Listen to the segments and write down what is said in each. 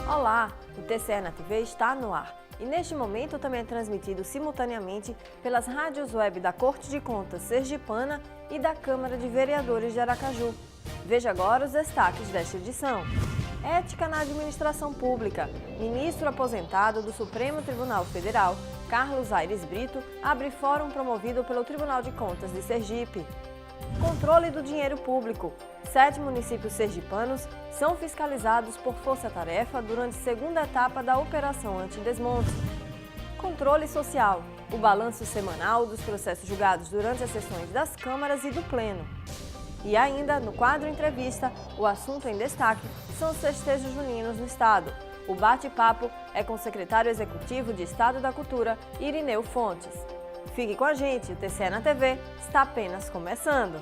Olá, o TCE na TV está no ar e neste momento também é transmitido simultaneamente pelas rádios web da Corte de Contas Sergipana e da Câmara de Vereadores de Aracaju. Veja agora os destaques desta edição. Ética na administração pública. Ministro aposentado do Supremo Tribunal Federal, Carlos Aires Brito, abre fórum promovido pelo Tribunal de Contas de Sergipe. Controle do dinheiro público. 7 municípios sergipanos são fiscalizados por força-tarefa durante a segunda etapa da Operação Antidesmonte. Controle social. O balanço semanal dos processos julgados durante as sessões das câmaras e do Pleno. E ainda, no quadro Entrevista, o assunto em destaque são os festejos juninos no Estado. O bate-papo é com o secretário executivo de Estado da Cultura, Irineu Fontes. Fique com a gente, o TCE na TV está apenas começando.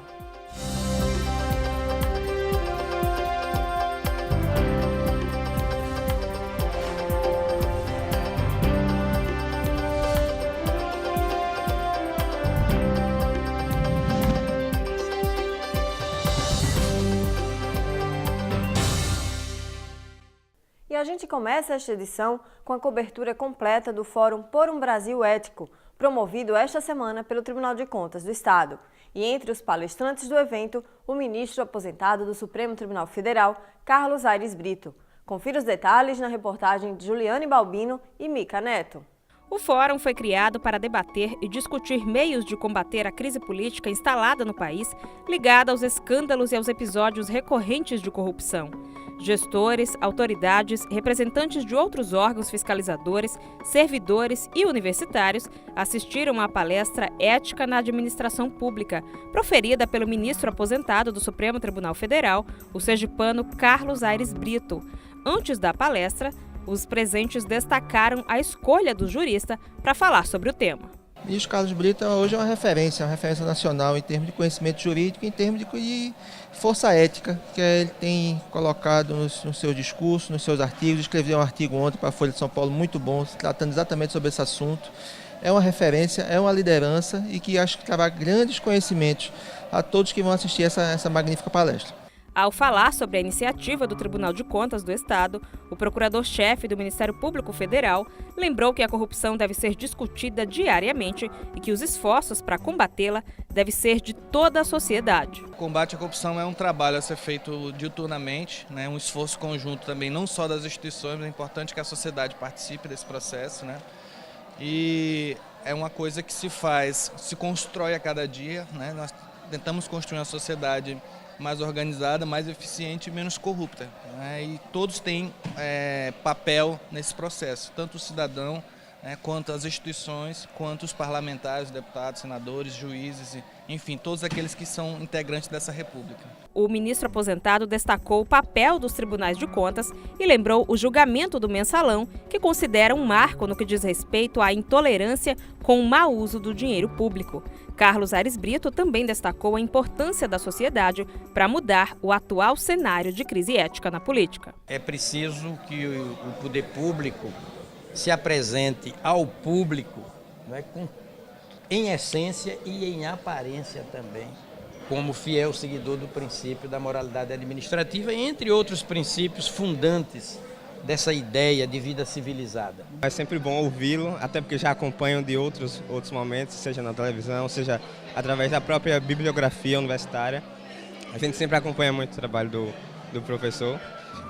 E a gente começa esta edição com a cobertura completa do Fórum Por um Brasil Ético, promovido esta semana pelo Tribunal de Contas do Estado. E entre os palestrantes do evento, o ministro aposentado do Supremo Tribunal Federal, Carlos Aires Brito. Confira os detalhes na reportagem de Juliane Balbino e Mica Neto. O fórum foi criado para debater e discutir meios de combater a crise política instalada no país, ligada aos escândalos e aos episódios recorrentes de corrupção. Gestores, autoridades, representantes de outros órgãos fiscalizadores, servidores e universitários assistiram à palestra Ética na Administração Pública, proferida pelo ministro aposentado do Supremo Tribunal Federal, o sergipano Carlos Aires Brito. Antes da palestra, os presentes destacaram a escolha do jurista para falar sobre o tema. O ministro Carlos Brito hoje é uma referência nacional em termos de conhecimento jurídico, em termos de força ética, que ele tem colocado no seu discurso, nos seus artigos. Escreveu um artigo ontem para a Folha de São Paulo muito bom, tratando exatamente sobre esse assunto. É uma referência, é uma liderança e que acho que trará grandes conhecimentos a todos que vão assistir essa magnífica palestra. Ao falar sobre a iniciativa do Tribunal de Contas do Estado, o procurador-chefe do Ministério Público Federal lembrou que a corrupção deve ser discutida diariamente e que os esforços para combatê-la devem ser de toda a sociedade. O combate à corrupção é um trabalho a ser feito diuturnamente, um esforço conjunto também, não só das instituições, mas é importante que a sociedade participe desse processo. E é uma coisa que se constrói a cada dia. Nós tentamos construir uma sociedade mais organizada, mais eficiente e menos corrupta. E todos têm papel nesse processo, tanto o cidadão, quanto as instituições, quanto os parlamentares, deputados, senadores, juízes, enfim, todos aqueles que são integrantes dessa república. O ministro aposentado destacou o papel dos tribunais de contas e lembrou o julgamento do mensalão, que considera um marco no que diz respeito à intolerância com o mau uso do dinheiro público. Carlos Aires Brito também destacou a importância da sociedade para mudar o atual cenário de crise ética na política. É preciso que o poder público se apresente ao público, em essência e em aparência também, como fiel seguidor do princípio da moralidade administrativa, entre outros princípios fundantes dessa ideia de vida civilizada. É sempre bom ouvi-lo, até porque já acompanho de outros momentos, seja na televisão, seja através da própria bibliografia universitária. A gente sempre acompanha muito o trabalho do professor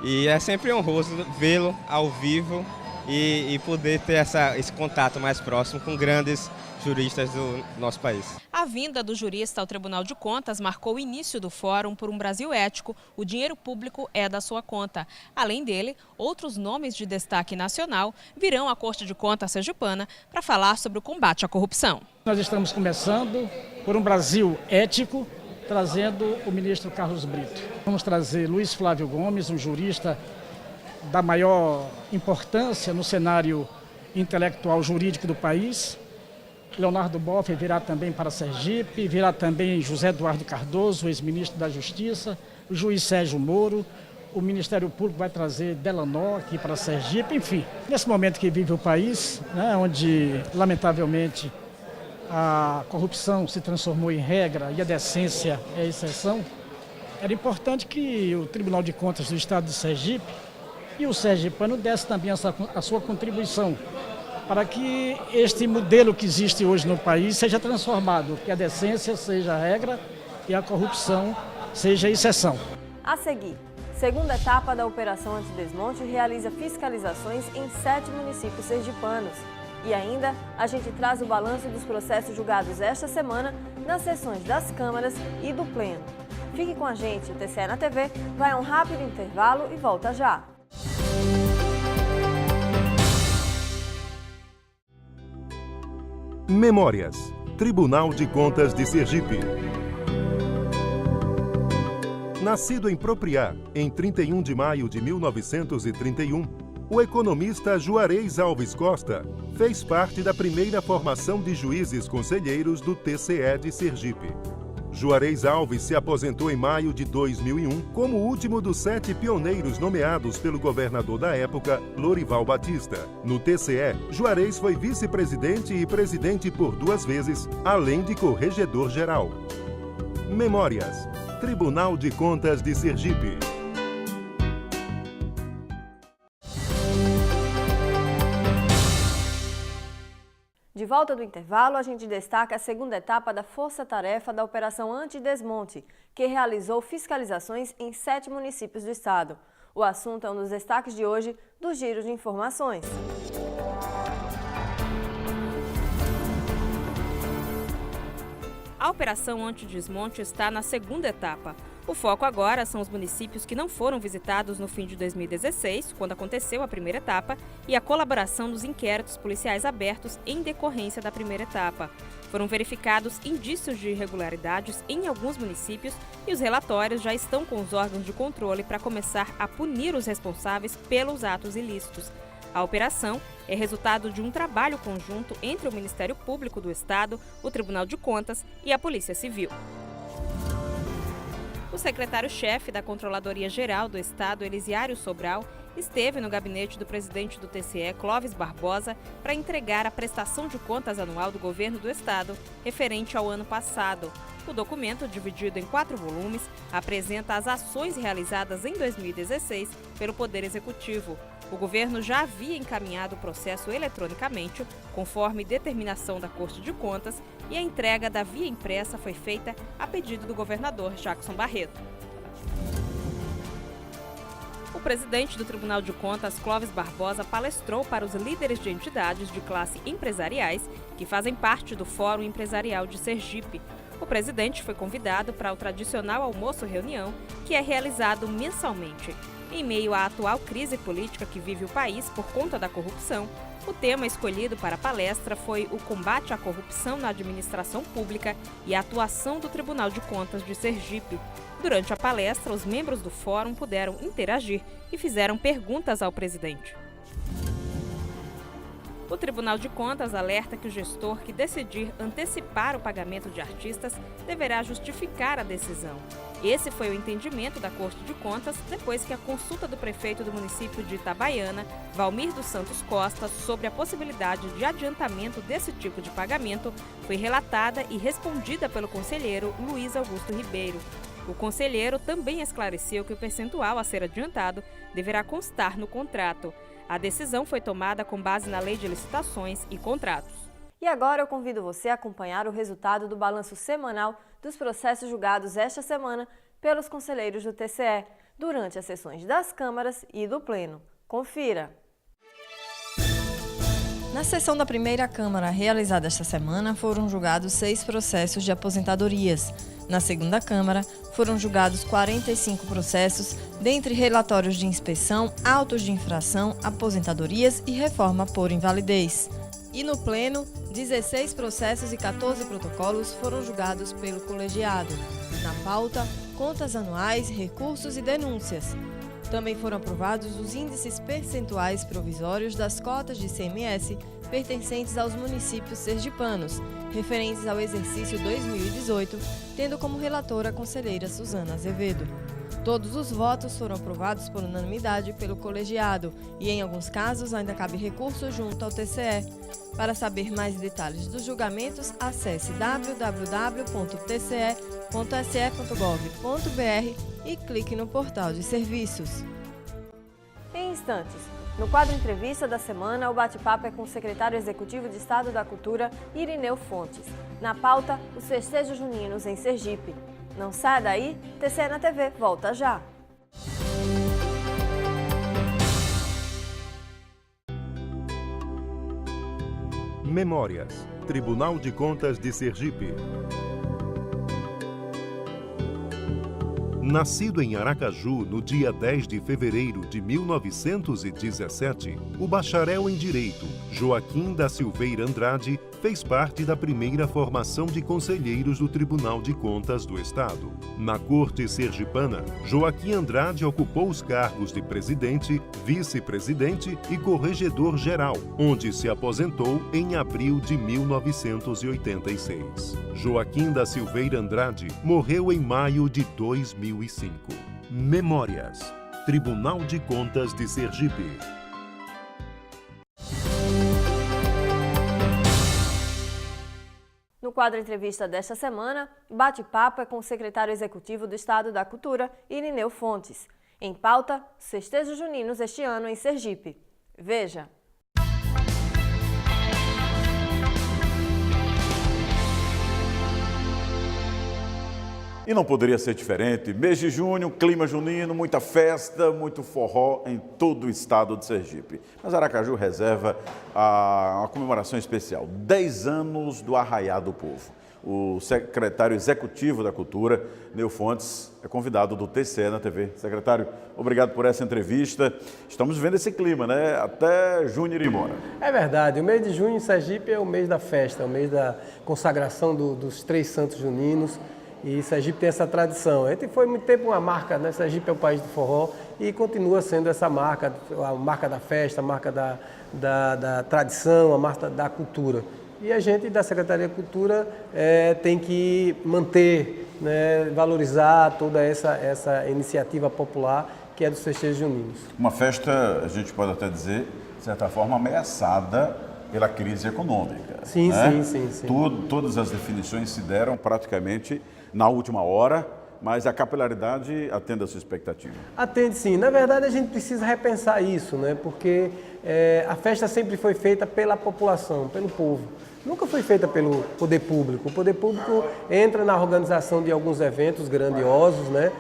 e é sempre honroso vê-lo ao vivo e poder ter esse contato mais próximo com grandes juristas do nosso país. A vinda do jurista ao Tribunal de Contas marcou o início do Fórum por um Brasil Ético. O dinheiro público é da sua conta. Além dele, outros nomes de destaque nacional virão à Corte de Contas sergipana para falar sobre o combate à corrupção. Nós estamos começando por um Brasil Ético, trazendo o ministro Carlos Brito. Vamos trazer Luiz Flávio Gomes, um jurista da maior importância no cenário intelectual jurídico do país. Leonardo Boff virá também para Sergipe, virá também José Eduardo Cardoso, ex-ministro da Justiça, o juiz Sérgio Moro, o Ministério Público vai trazer Delanó aqui para Sergipe, enfim. Nesse momento que vive o país, onde, lamentavelmente, a corrupção se transformou em regra e a decência é a exceção, Era importante que o Tribunal de Contas do Estado de Sergipe e o sergipano desse também a sua contribuição para que este modelo que existe hoje no país seja transformado, que a decência seja a regra e a corrupção seja a exceção. A seguir, segunda etapa da Operação Antidesmonte realiza fiscalizações em 7 municípios sergipanos. E ainda, a gente traz o balanço dos processos julgados esta semana nas sessões das câmaras e do Pleno. Fique com a gente, o TCE na TV vai a um rápido intervalo e volta já. Memórias. Tribunal de Contas de Sergipe. Nascido em Propriá, em 31 de maio de 1931, o economista Juarez Alves Costa fez parte da primeira formação de juízes conselheiros do TCE de Sergipe. Juarez Alves se aposentou em maio de 2001 como o último dos 7 pioneiros nomeados pelo governador da época, Lorival Batista. No TCE, Juarez foi vice-presidente e presidente por 2 vezes, além de corregedor-geral. Memórias. Tribunal de Contas de Sergipe. De volta do intervalo, a gente destaca a segunda etapa da Força-Tarefa da Operação Antidesmonte, que realizou fiscalizações em 7 municípios do estado. O assunto é um dos destaques de hoje do Giro de Informações. A Operação Antidesmonte está na segunda etapa. O foco agora são os municípios que não foram visitados no fim de 2016, quando aconteceu a primeira etapa, e a colaboração dos inquéritos policiais abertos em decorrência da primeira etapa. Foram verificados indícios de irregularidades em alguns municípios e os relatórios já estão com os órgãos de controle para começar a punir os responsáveis pelos atos ilícitos. A operação é resultado de um trabalho conjunto entre o Ministério Público do Estado, o Tribunal de Contas e a Polícia Civil. O secretário-chefe da Controladoria Geral do Estado, Elisiário Sobral, esteve no gabinete do presidente do TCE, Clóvis Barbosa, para entregar a prestação de contas anual do governo do Estado, referente ao ano passado. O documento, dividido em 4 volumes, apresenta as ações realizadas em 2016 pelo Poder Executivo. O governo já havia encaminhado o processo eletronicamente, conforme determinação da Corte de Contas, e a entrega da via impressa foi feita a pedido do governador Jackson Barreto. O presidente do Tribunal de Contas, Clóvis Barbosa, palestrou para os líderes de entidades de classe empresariais que fazem parte do Fórum Empresarial de Sergipe. O presidente foi convidado para o tradicional almoço-reunião, que é realizado mensalmente. Em meio à atual crise política que vive o país por conta da corrupção, o tema escolhido para a palestra foi o combate à corrupção na administração pública e a atuação do Tribunal de Contas de Sergipe. Durante a palestra, os membros do fórum puderam interagir e fizeram perguntas ao presidente. O Tribunal de Contas alerta que o gestor que decidir antecipar o pagamento de artistas deverá justificar a decisão. Esse foi o entendimento da Corte de Contas depois que a consulta do prefeito do município de Itabaiana, Valmir dos Santos Costa, sobre a possibilidade de adiantamento desse tipo de pagamento foi relatada e respondida pelo conselheiro Luiz Augusto Ribeiro. O conselheiro também esclareceu que o percentual a ser adiantado deverá constar no contrato. A decisão foi tomada com base na Lei de Licitações e Contratos. E agora eu convido você a acompanhar o resultado do balanço semanal dos processos julgados esta semana pelos conselheiros do TCE, durante as sessões das câmaras e do Pleno. Confira! Na sessão da primeira Câmara, realizada esta semana, foram julgados 6 processos de aposentadorias. Na segunda Câmara, foram julgados 45 processos, dentre relatórios de inspeção, autos de infração, aposentadorias e reforma por invalidez. E no Pleno, 16 processos e 14 protocolos foram julgados pelo colegiado. Na pauta, contas anuais, recursos e denúncias. Também foram aprovados os índices percentuais provisórios das cotas de ICMS pertencentes aos municípios sergipanos, referentes ao exercício 2018, tendo como relatora a conselheira Suzana Azevedo. Todos os votos foram aprovados por unanimidade pelo colegiado e, em alguns casos, ainda cabe recurso junto ao TCE. Para saber mais detalhes dos julgamentos, acesse www.tce.se.gov.br e clique no portal de serviços. Em instantes, no quadro Entrevista da Semana, o bate-papo é com o secretário executivo de Estado da Cultura, Irineu Fontes. Na pauta, os festejos juninos em Sergipe. Não saia daí, TCE na TV volta já! Memórias, Tribunal de Contas de Sergipe. Nascido em Aracaju no dia 10 de fevereiro de 1917, o bacharel em Direito, Joaquim da Silveira Andrade, fez parte da primeira formação de conselheiros do Tribunal de Contas do Estado. Na Corte Sergipana, Joaquim Andrade ocupou os cargos de presidente, vice-presidente e corregedor-geral, onde se aposentou em abril de 1986. Joaquim da Silveira Andrade morreu em maio de 2005. Memórias, Tribunal de Contas de Sergipe. No quadro Entrevista desta semana, bate-papo é com o secretário executivo do Estado da Cultura, Irineu Fontes. Em pauta, os festejos juninos este ano em Sergipe. Veja. E não poderia ser diferente. Mês de junho, clima junino, muita festa, muito forró em todo o estado de Sergipe. Mas Aracaju reserva uma comemoração especial, 10 anos do Arraiá do Povo. O secretário executivo da Cultura, Irineu Fontes, é convidado do TCE na TV. Secretário, obrigado por essa entrevista. Estamos vendo esse clima, né? Até junho ir embora. É verdade. O mês de junho em Sergipe é o mês da festa, é o mês da consagração dos 3 santos juninos. E Sergipe tem essa tradição. A gente foi muito tempo uma marca, né? Sergipe é o país do forró e continua sendo essa marca, a marca da festa, a marca da tradição, a marca da cultura. E a gente da Secretaria de Cultura tem que manter, né, valorizar toda essa iniciativa popular que é dos festejos juninos. Uma festa, a gente pode até dizer, de certa forma, ameaçada pela crise econômica. Sim, né? sim. Todas as definições se deram praticamente na última hora, mas a capilaridade atende a sua expectativa. Atende sim. Na verdade, a gente precisa repensar isso, né? Porque a festa sempre foi feita pela população, pelo povo. Nunca foi feita pelo poder público. O poder público entra na organização de alguns eventos grandiosos, né?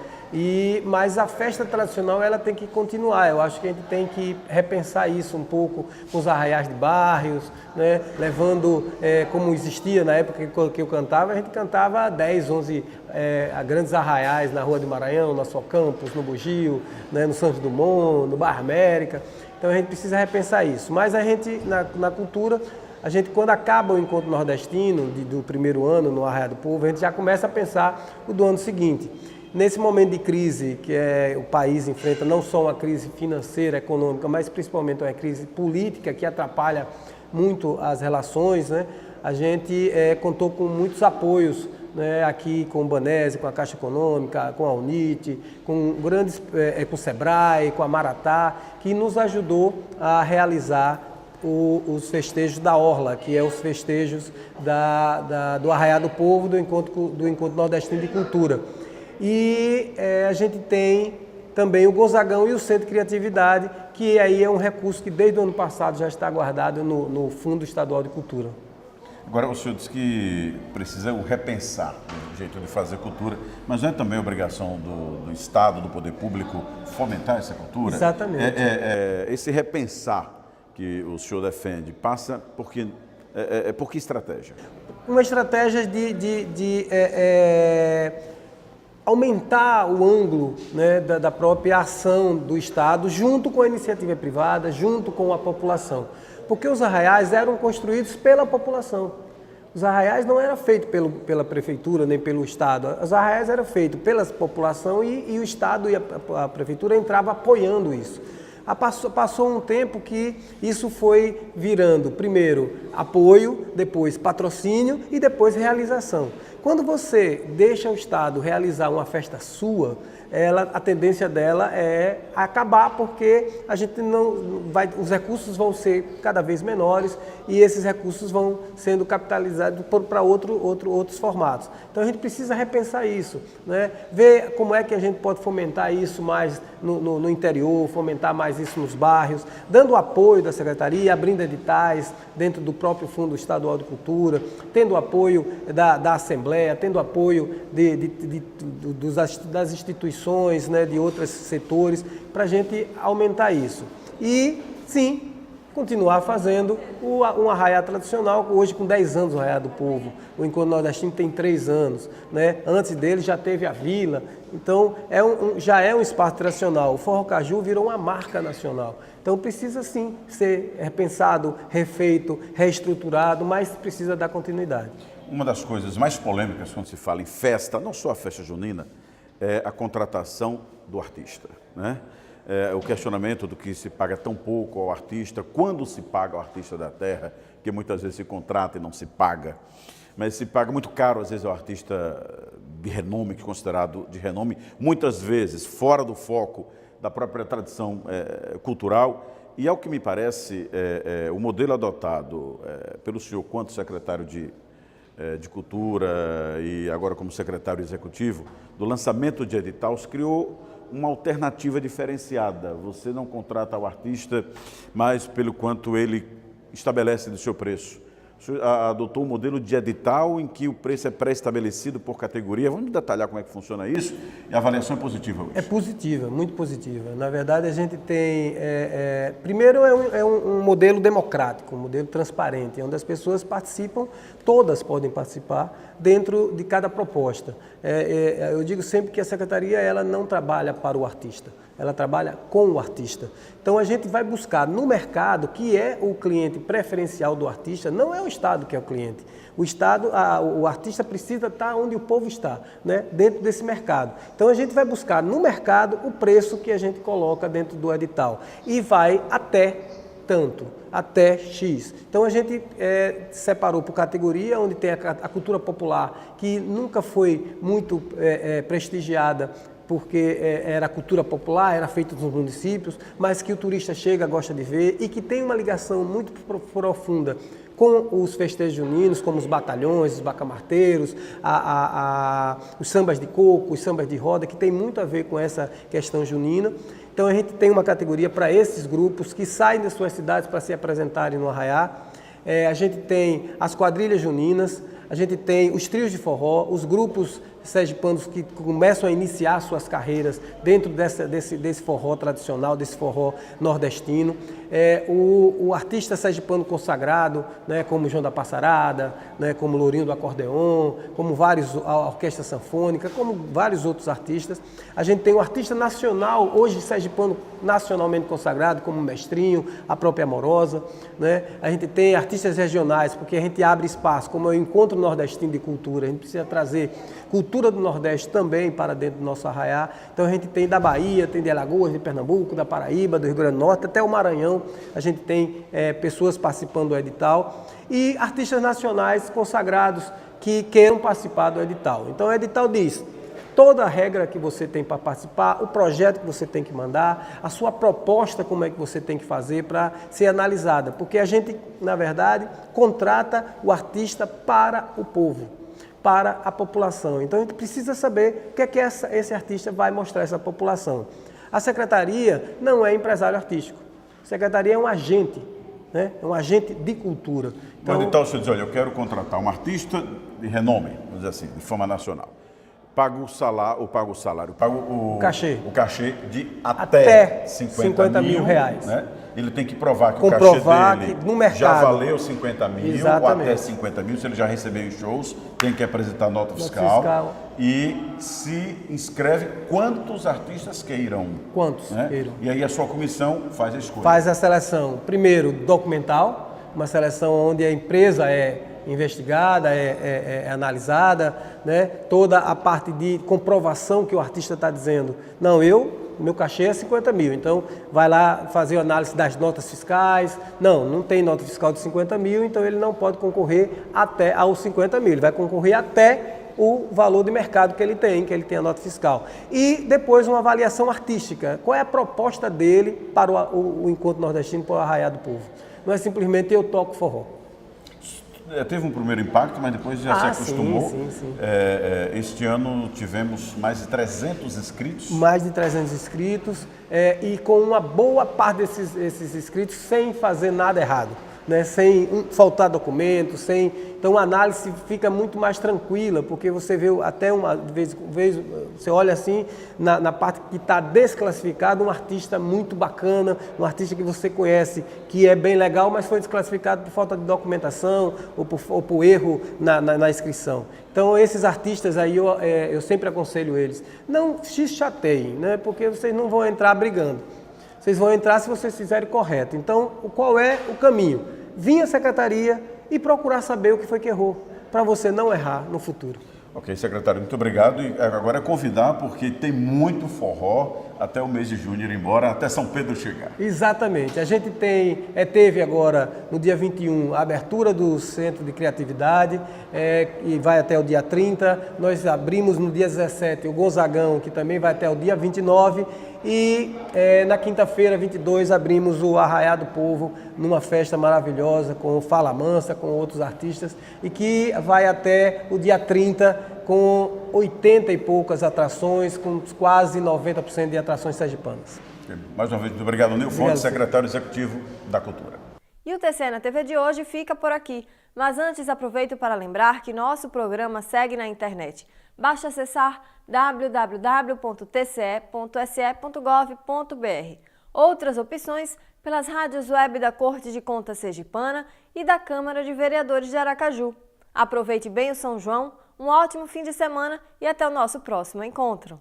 Mas a festa tradicional ela tem que continuar. Eu acho que a gente tem que repensar isso um pouco com os arraiais de bairros, né? Levando, como existia na época que eu cantava, a gente cantava 10, 11 grandes arraiais na Rua de Maranhão, na São Campos, no Bugio, né? No Santos Dumont, no Bairro América. Então a gente precisa repensar isso. Mas a gente, na cultura, a gente quando acaba o encontro nordestino do primeiro ano no Arraial do Povo, a gente já começa a pensar o do ano seguinte. Nesse momento de crise que o país enfrenta, não só uma crise financeira, econômica, mas principalmente uma crise política que atrapalha muito as relações, né? A gente contou com muitos apoios, né? Aqui com o Banese, com a Caixa Econômica, com a UNIT, com o Sebrae, com a Maratá, que nos ajudou a realizar os festejos da Orla, que é os festejos do Arraial do Povo, do Encontro Nordestino de Cultura. E a gente tem também o Gonzagão e o Centro de Criatividade, que aí é um recurso que desde o ano passado já está guardado no Fundo Estadual de Cultura. Agora, o senhor disse que precisa repensar o jeito de fazer cultura, mas não é também obrigação do Estado, do poder público, fomentar essa cultura? Exatamente. Esse repensar que o senhor defende passa por que estratégia? Uma estratégia de aumentar o ângulo, né, da própria ação do Estado junto com a iniciativa privada, junto com a população. Porque os arraiais eram construídos pela população. Os arraiais não eram feitos pela prefeitura nem pelo Estado. Os arraiais eram feitos pela população e o Estado e a prefeitura entravam apoiando isso. Passou um tempo que isso foi virando, primeiro, apoio, depois patrocínio e depois realização. Quando você deixa o Estado realizar uma festa sua, a tendência dela é acabar, porque a gente não vai, os recursos vão ser cada vez menores e esses recursos vão sendo capitalizados para outros formatos. Então a gente precisa repensar isso, né? Ver como é que a gente pode fomentar isso mais no interior, fomentar mais isso nos bairros, dando apoio da Secretaria, abrindo editais dentro do próprio Fundo Estadual de Cultura, tendo apoio da Assembleia, tendo apoio das instituições, né, de outros setores, para a gente aumentar isso. E, sim, continuar fazendo um arraiá tradicional, hoje com 10 anos o Arraiá do Povo. O Encontro Nordestino tem 3 anos, né? Antes dele já teve a Vila, então já é um espaço tradicional. O Forró Caju virou uma marca nacional. Então precisa sim ser repensado, refeito, reestruturado, mas precisa dar continuidade. Uma das coisas mais polêmicas quando se fala em festa, não só a festa junina, é a contratação do artista, né? O questionamento do que se paga tão pouco ao artista, quando se paga ao artista da terra, que muitas vezes se contrata e não se paga, mas se paga muito caro, às vezes, ao artista de renome, que é considerado de renome, muitas vezes fora do foco da própria tradição cultural. E, ao que me parece, o modelo adotado pelo senhor quanto secretário de Cultura e agora como secretário executivo, do lançamento de editais, criou uma alternativa diferenciada. Você não contrata o artista, mas pelo quanto ele estabelece do seu preço. O senhor adotou um modelo de edital em que o preço é pré-estabelecido por categoria. Vamos detalhar como é que funciona isso? E a avaliação é positiva hoje? É positiva, muito positiva. Na verdade, a gente tem... primeiro, é um modelo democrático, um modelo transparente, onde as pessoas participam, todas podem participar, dentro de cada proposta. Eu digo sempre que a Secretaria ela não trabalha para o artista, ela trabalha com o artista. Então a gente vai buscar no mercado, que é o cliente preferencial do artista, não é o Estado que é o cliente. O artista precisa estar onde o povo está, né? Dentro desse mercado. Então a gente vai buscar no mercado o preço que a gente coloca dentro do edital e vai até X. Então a gente separou por categoria, onde tem a cultura popular, que nunca foi muito prestigiada, porque era cultura popular, era feita nos municípios, mas que o turista chega, gosta de ver e que tem uma ligação muito profunda com os festejos juninos, como os batalhões, os bacamarteiros, os sambas de coco, os sambas de roda, que tem muito a ver com essa questão junina. Então a gente tem uma categoria para esses grupos que saem das suas cidades para se apresentarem no arraiá. A gente tem as quadrilhas juninas, a gente tem os trios de forró, os grupos sergipanos que começam a iniciar suas carreiras dentro desse forró tradicional, desse forró nordestino. O artista sergipano consagrado, né, como João da Passarada, né, como Lourinho do Acordeon, como a Orquestra Sanfônica, como vários outros artistas. A gente tem um artista nacional, hoje sergipano nacionalmente consagrado, como Mestrinho, a própria Amorosa, né? A gente tem artistas regionais, porque a gente abre espaço, como é o Encontro Nordestino de Cultura, a gente precisa trazer cultura do Nordeste também para dentro do nosso arraiá. Então a gente tem da Bahia, tem de Alagoas, de Pernambuco, da Paraíba, do Rio Grande do Norte, até o Maranhão, a gente tem pessoas participando do edital e artistas nacionais consagrados que queiram participar do edital. Então o edital diz toda a regra que você tem para participar, o projeto que você tem que mandar, a sua proposta, como é que você tem que fazer para ser analisada, porque a gente, na verdade, contrata o artista para o povo, para a população. Então a gente precisa saber o que é que esse artista vai mostrar a essa população. A Secretaria não é empresário artístico, a Secretaria é um agente, né? É um agente de cultura. Então, o edital, você diz, olha, eu quero contratar um artista de renome, vamos dizer assim, de fama nacional. Pago o salário, pago o cachê de até 50 mil reais. Né? Ele tem que provar que o cachê dele que no mercado já valeu 50 mil, exatamente, ou até 50 mil, se ele já recebeu em shows, tem que apresentar nota fiscal. E se inscreve quantos artistas queiram. Queiram. E aí a sua comissão faz a escolha. Faz a seleção, primeiro documental, uma seleção onde a empresa é investigada, é analisada, né? Toda a parte de comprovação que o artista está dizendo. Não, meu cachê é 50 mil, então vai lá fazer a análise das notas fiscais. Não tem nota fiscal de 50 mil, então ele não pode concorrer até aos 50 mil, ele vai concorrer até o valor de mercado que ele tem a nota fiscal. E depois uma avaliação artística. Qual é a proposta dele para o Encontro Nordestino, para o Arraiá do Povo? Não é simplesmente eu toco forró. Teve um primeiro impacto, mas depois já se acostumou. Sim. Este ano tivemos mais de 300 inscritos. Mais de 300 inscritos e com uma boa parte desses inscritos sem fazer nada errado, né? Sem faltar documentos, então a análise fica muito mais tranquila, porque você vê até uma vez você olha assim, na parte que está desclassificado, um artista muito bacana, um artista que você conhece, que é bem legal, mas foi desclassificado por falta de documentação ou por erro na inscrição. Então esses artistas aí, eu sempre aconselho eles, não se chateiem, né? Porque vocês não vão entrar brigando. Vocês vão entrar se vocês fizerem correto. Então, qual é o caminho? Vir à secretaria e procurar saber o que foi que errou, para você não errar no futuro. Ok, secretário, muito obrigado. E agora é convidar, porque tem muito forró até o mês de junho ir embora, até São Pedro chegar. Exatamente. A gente teve agora, no dia 21, a abertura do Centro de Criatividade, e vai até o dia 30. Nós abrimos no dia 17 o Gonzagão, que também vai até o dia 29. E na quinta-feira, 22, abrimos o Arraiá do Povo, numa festa maravilhosa, com Fala Mansa, com outros artistas, e que vai até o dia 30, com 80 e poucas atrações, com quase 90% de atrações sergipanas. Mais uma vez, muito obrigado, Nil Fontes, secretário executivo da Cultura. E o TCE na TV de hoje fica por aqui. Mas antes, aproveito para lembrar que nosso programa segue na internet. Basta acessar www.tce.se.gov.br. Outras opções pelas rádios web da Corte de Contas Sergipana e da Câmara de Vereadores de Aracaju. Aproveite bem o São João, um ótimo fim de semana e até o nosso próximo encontro.